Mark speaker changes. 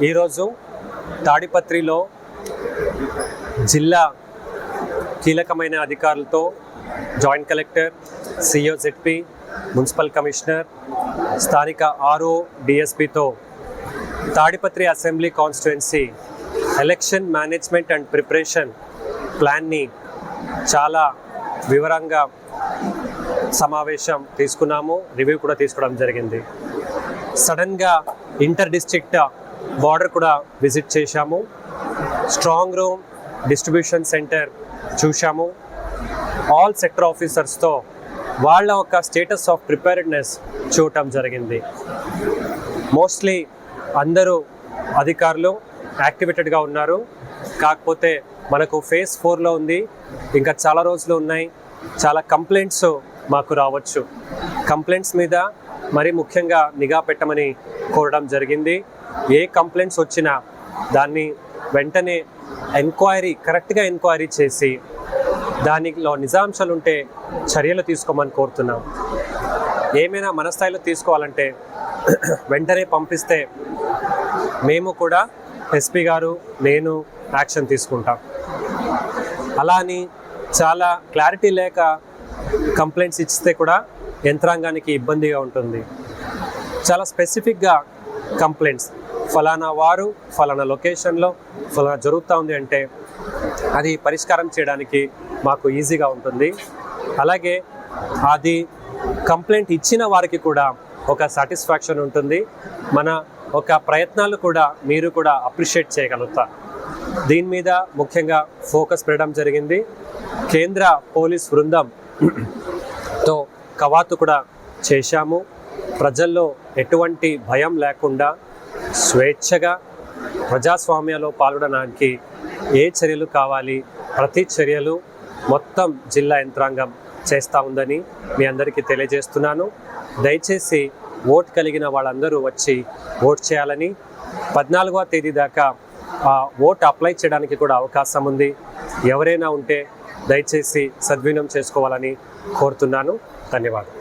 Speaker 1: ఈరోజు తాడిపత్రిలో జిల్లా కీలకమైన అధికారులతో joint collector, CEO ZP, municipal commissioner, స్థానిక ఆర్ఓ, డిఎస్పీతో Tadipatri assembly constituency election management and preparation ప్లాన్ని చాలా వివరంగా సమావేశం తీసుకున్నాము, రివ్యూ కూడా తీసుకోవడం జరిగింది. సడన్గా ఇంటర్ డిస్ట్రిక్ట్ బార్డర్ కూడా విజిట్ చేశాము, స్ట్రాంగ్ రూమ్, డిస్ట్రిబ్యూషన్ సెంటర్ చూశాము. ఆల్ సెక్టర్ ఆఫీసర్స్తో వాళ్ళ ఒక స్టేటస్ ఆఫ్ ప్రిపేర్డ్నెస్ చూడటం జరిగింది. మోస్ట్లీ అందరూ అధికారులు యాక్టివేటెడ్గా ఉన్నారు. కాకపోతే మనకు ఫేజ్ 4లో ఉంది, ఇంకా చాలా రోజులు ఉన్నాయి. చాలా కంప్లైంట్స్ మాకు రావచ్చు. కంప్లైంట్స్ మీద మరీ ముఖ్యంగా నిఘా పెట్టమని కోరడం జరిగింది. ఏ కంప్లైంట్స్ వచ్చినా దాన్ని వెంటనే కరెక్ట్గా ఎంక్వైరీ చేసి దానిలో నిజాంశాలు ఉంటే చర్యలు తీసుకోమని కోరుతున్నాం. ఏమైనా మన స్థాయిలో తీసుకోవాలంటే వెంటనే పంపిస్తే మేము కూడా, ఎస్పీ గారు, నేను యాక్షన్ తీసుకుంటాం. అలా అని చాలా క్లారిటీ లేక కంప్లైంట్స్ ఇస్తే కూడా యంత్రాంగానికి ఇబ్బందిగా ఉంటుంది. చాలా స్పెసిఫిక్గా కంప్లైంట్స్, ఫలానా వారు ఫలానా లొకేషన్లో ఫలానా జరుగుతూ ఉంది అంటే అది పరిష్కారం చేయడానికి మాకు ఈజీగా ఉంటుంది. అలాగే అది కంప్లైంట్ ఇచ్చిన వారికి కూడా ఒక సాటిస్ఫాక్షన్ ఉంటుంది. మన ఒక ప్రయత్నాలు కూడా మీరు కూడా అప్రిషియేట్ చేయగలుగుతారు. దీని మీద ముఖ్యంగా ఫోకస్ పెట్టడం జరిగింది. కేంద్ర పోలీస్ బృందంతో కవాతు కూడా చేశాము. ప్రజల్లో ఎటువంటి భయం లేకుండా స్వేచ్ఛగా ప్రజాస్వామ్యంలో పాల్గొనడానికి ఏ చర్యలు కావాలి, ప్రతి చర్యలు మొత్తం జిల్లా యంత్రాంగం చేస్తూ ఉందని మీ అందరికీ తెలియజేస్తున్నాను. దయచేసి ఓటు కలిగిన వాళ్ళందరూ వచ్చి ఓట్ చేయాలని, 14వ తేదీ దాకా ఓటు అప్లై చేయడానికి కూడా అవకాశం ఉంది. ఎవరైనా ఉంటే దయచేసి సద్వినియోగం చేసుకోవాలని కోరుతున్నాను. ధన్యవాదాలు.